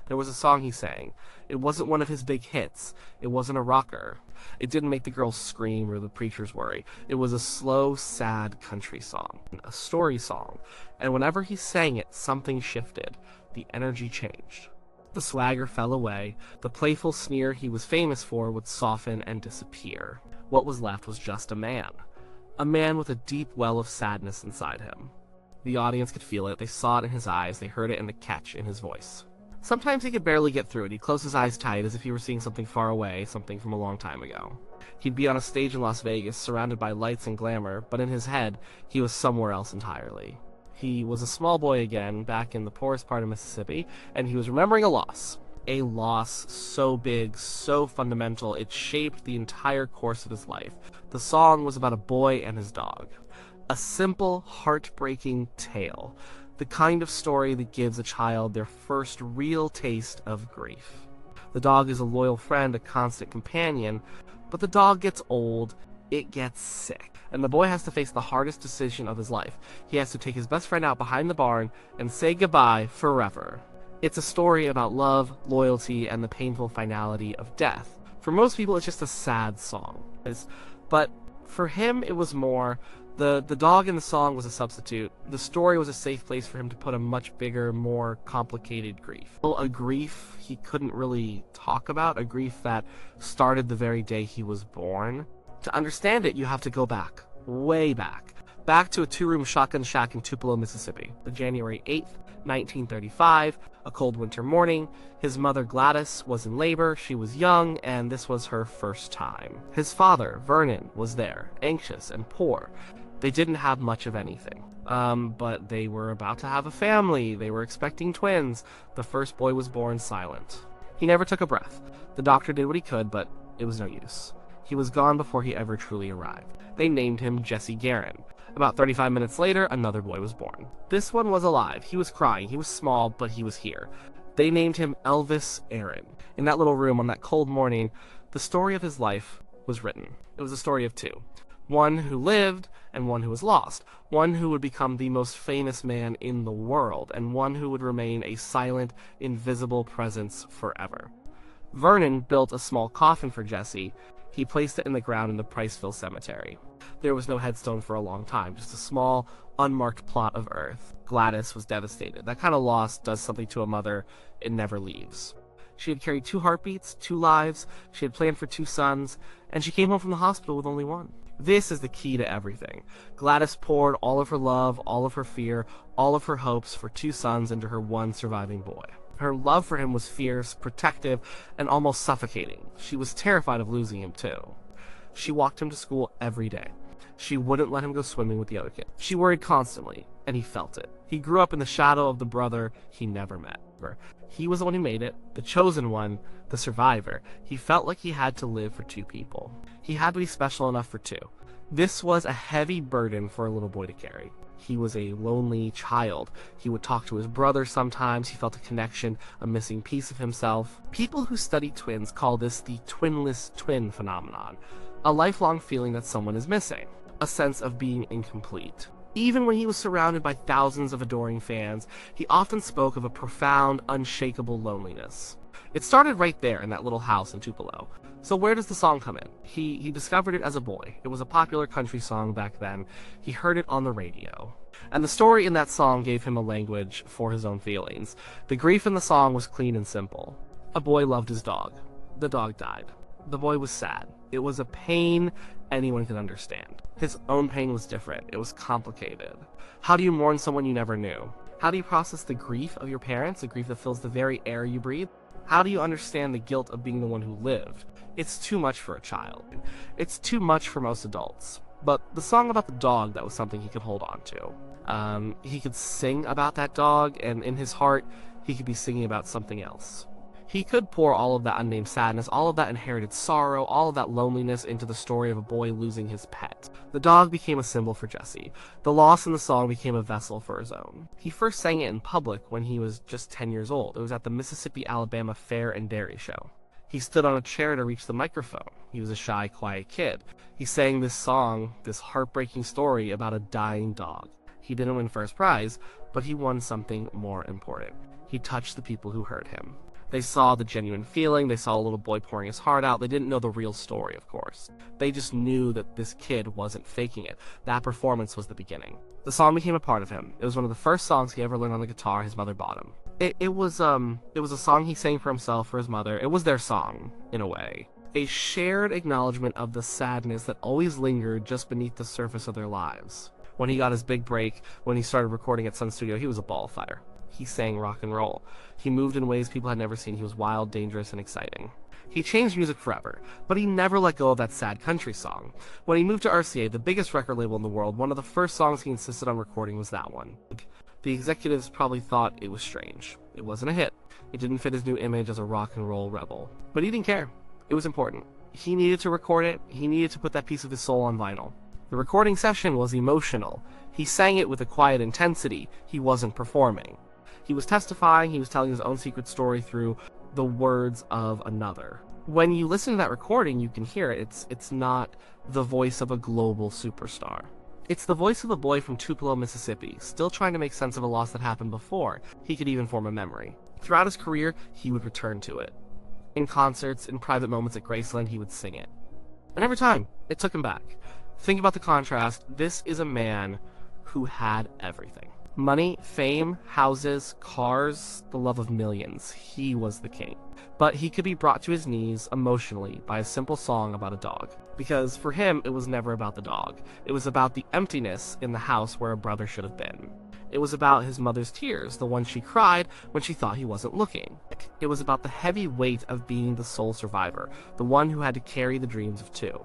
There was a song he sang. It wasn't one of his big hits. It wasn't a rocker. It didn't make the girls scream or the preachers worry. It was a slow, sad country song, a story song. And whenever he sang it, something shifted. The energy changed. The swagger fell away. The playful sneer he was famous for would soften and disappear. What was left was just a man. A man with a deep well of sadness inside him. The audience could feel it. They saw it in his eyes. They heard it in the catch in his voice. Sometimes he could barely get through it. He'd close his eyes tight as if he were seeing something far away, something from a long time ago. He'd be on a stage in Las Vegas, surrounded by lights and glamour, but in his head, he was somewhere else entirely. He was a small boy again, back in the poorest part of Mississippi, and he was remembering a loss. A loss so big, so fundamental, it shaped the entire course of his life. The song was about a boy and his dog. A simple, heartbreaking tale. The kind of story that gives a child their first real taste of grief. The dog is a loyal friend, a constant companion, but the dog gets old, it gets sick, and the boy has to face the hardest decision of his life. He has to take his best friend out behind the barn and say goodbye forever. It's a story about love, loyalty, and the painful finality of death. For most people, it's just a sad song. But for him, it was more. The dog in the song was a substitute. The story was a safe place for him to put a much bigger, more complicated grief. Well, a grief he couldn't really talk about, a grief that started the very day he was born. To understand it, you have to go back, way back. Back to a two-room shotgun shack in Tupelo, Mississippi. January 8th, 1935, a cold winter morning. His mother Gladys was in labor, she was young, and this was her first time. His father, Vernon, was there, anxious and poor. They didn't have much of anything. But they were about to have a family. They were expecting twins. The first boy was born silent. He never took a breath. The doctor did what he could, but it was no use. He was gone before he ever truly arrived. They named him Jesse Guerin. About 35 minutes later, another boy was born. This one was alive. He was crying. He was small, but he was here. They named him Elvis Aaron. In that little room on that cold morning, the story of his life was written. It was a story of two. One who lived and one who was lost. One who would become the most famous man in the world, and one who would remain a silent, invisible presence forever. Vernon built a small coffin for Jesse. He placed it in the ground in the Priceville Cemetery. There was no headstone for a long time, just a small, unmarked plot of earth. Gladys was devastated. That kind of loss does something to a mother it never leaves. She had carried 2 heartbeats, 2 lives, she had planned for 2 sons, and she came home from the hospital with only 1. This is the key to everything. Gladys poured all of her love, all of her fear, all of her hopes for 2 sons into her one surviving boy. Her love for him was fierce, protective, and almost suffocating. She was terrified of losing him, too. She walked him to school every day. She wouldn't let him go swimming with the other kids. She worried constantly, and he felt it. He grew up in the shadow of the brother he never met. He was the one who made it, the chosen one, the survivor. He felt like he had to live for 2 people. He had to be special enough for 2. This was a heavy burden for a little boy to carry. He was a lonely child. He would talk to his brother sometimes. He felt a connection, a missing piece of himself. People who study twins call this the twinless twin phenomenon, a lifelong feeling that someone is missing, a sense of being incomplete. Even when he was surrounded by thousands of adoring fans, he often spoke of a profound, unshakable loneliness. It started right there in that little house in Tupelo. So where does the song come in? He discovered it as a boy. It was a popular country song back then. He heard it on the radio. And the story in that song gave him a language for his own feelings. The grief in the song was clean and simple. A boy loved his dog. The dog died. The boy was sad. It was a pain anyone could understand. His own pain was different. It was complicated. How do you mourn someone you never knew? How do you process the grief of your parents, the grief that fills the very air you breathe? How do you understand the guilt of being the one who lived? It's too much for a child. It's too much for most adults. But the song about the dog, that was something he could hold on to. He could sing about that dog, and in his heart, he could be singing about something else. He could pour all of that unnamed sadness, all of that inherited sorrow, all of that loneliness into the story of a boy losing his pet. The dog became a symbol for Jesse. The loss in the song became a vessel for his own. He first sang it in public when he was just 10 years old. It was at the Mississippi-Alabama Fair and Dairy Show. He stood on a chair to reach the microphone. He was a shy, quiet kid. He sang this song, this heartbreaking story about a dying dog. He didn't win first prize, but he won something more important. He touched the people who heard him. They saw the genuine feeling, they saw a little boy pouring his heart out. They didn't know the real story, of course. They just knew that this kid wasn't faking it. That performance was the beginning. The song became a part of him. It was one of the first songs he ever learned on the guitar his mother bought him. It was a song he sang for himself, for his mother. It was their song, in a way. A shared acknowledgement of the sadness that always lingered just beneath the surface of their lives. When he got his big break, when he started recording at Sun Studio, he was a ball of fire. He sang rock and roll. He moved in ways people had never seen. He was wild, dangerous, and exciting. He changed music forever, but he never let go of that sad country song. When he moved to RCA, the biggest record label in the world, one of the first songs he insisted on recording was that one. The executives probably thought it was strange. It wasn't a hit. It didn't fit his new image as a rock and roll rebel. But he didn't care. It was important. He needed to record it. He needed to put that piece of his soul on vinyl. The recording session was emotional. He sang it with a quiet intensity. He wasn't performing. He was testifying. He was telling his own secret story through the words of another. When you listen to that recording, you can hear it. It's not the voice of a global superstar. It's the voice of a boy from Tupelo, Mississippi, still trying to make sense of a loss that happened before he could even form a memory. Throughout his career, he would return to it. In concerts, in private moments at Graceland, he would sing it. And every time, it took him back. Think about the contrast. This is a man who had everything. Money, fame, houses, cars, the love of millions. He was the king. But he could be brought to his knees emotionally by a simple song about a dog. Because for him, it was never about the dog. It was about the emptiness in the house where a brother should have been. It was about his mother's tears, the ones she cried when she thought he wasn't looking. It was about the heavy weight of being the sole survivor, the one who had to carry the dreams of two.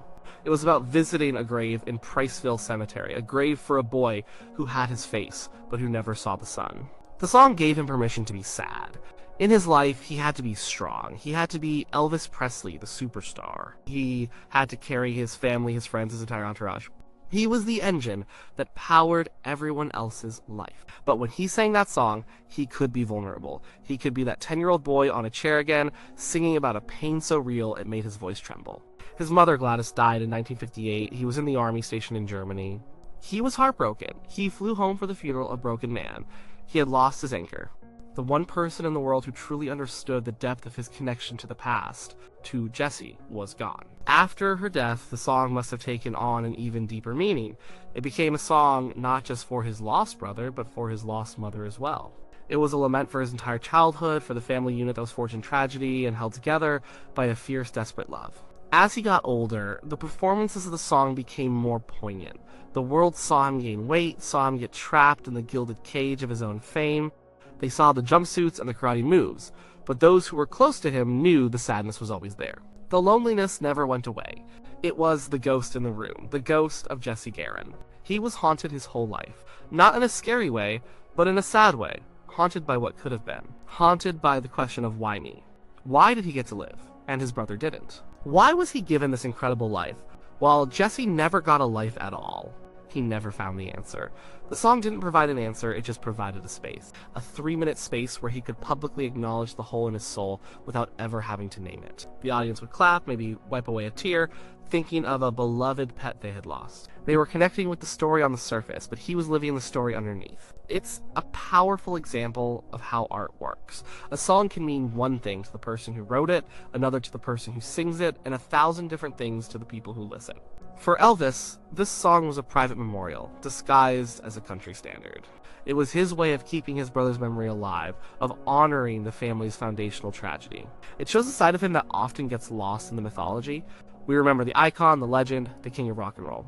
It was about visiting a grave in Priceville Cemetery, a grave for a boy who had his face, but who never saw the sun. The song gave him permission to be sad. In his life, he had to be strong. He had to be Elvis Presley, the superstar. He had to carry his family, his friends, his entire entourage. He was the engine that powered everyone else's life. But when he sang that song, he could be vulnerable. He could be that 10-year-old boy on a chair again, singing about a pain so real it made his voice tremble. His mother, Gladys, died in 1958. He was in the army stationed in Germany. He was heartbroken. He flew home for the funeral, a broken man. He had lost his anchor. The one person in the world who truly understood the depth of his connection to the past, to Jessie, was gone. After her death, the song must have taken on an even deeper meaning. It became a song not just for his lost brother, but for his lost mother as well. It was a lament for his entire childhood, for the family unit that was forged in tragedy and held together by a fierce, desperate love. As he got older, the performances of the song became more poignant. The world saw him gain weight, saw him get trapped in the gilded cage of his own fame. They saw the jumpsuits and the karate moves, but those who were close to him knew the sadness was always there. The loneliness never went away. It was the ghost in the room, the ghost of Jesse Garon. He was haunted his whole life, not in a scary way, but in a sad way, haunted by what could have been, haunted by the question of why me? Why did he get to live, and his brother didn't? Why was he given this incredible life, while Jesse never got a life at all? He never found the answer. The song didn't provide an answer, it just provided a space. A 3-minute space where he could publicly acknowledge the hole in his soul without ever having to name it. The audience would clap, maybe wipe away a tear, thinking of a beloved pet they had lost. They were connecting with the story on the surface, but he was living the story underneath. It's a powerful example of how art works. A song can mean one thing to the person who wrote it, another to the person who sings it, and 1,000 different things to the people who listen. For Elvis, this song was a private memorial, disguised as a country standard. It was his way of keeping his brother's memory alive, of honoring the family's foundational tragedy. It shows a side of him that often gets lost in the mythology. We remember the icon, the legend, the king of rock and roll.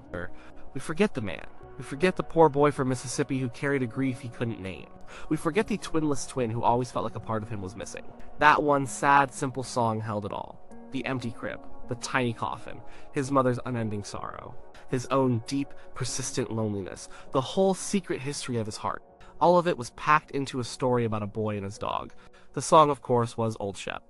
We forget the man. We forget the poor boy from Mississippi who carried a grief he couldn't name. We forget the twinless twin who always felt like a part of him was missing. That one sad, simple song held it all. The empty crib, the tiny coffin, his mother's unending sorrow, his own deep, persistent loneliness, the whole secret history of his heart. All of it was packed into a story about a boy and his dog. The song, of course, was Old Shep.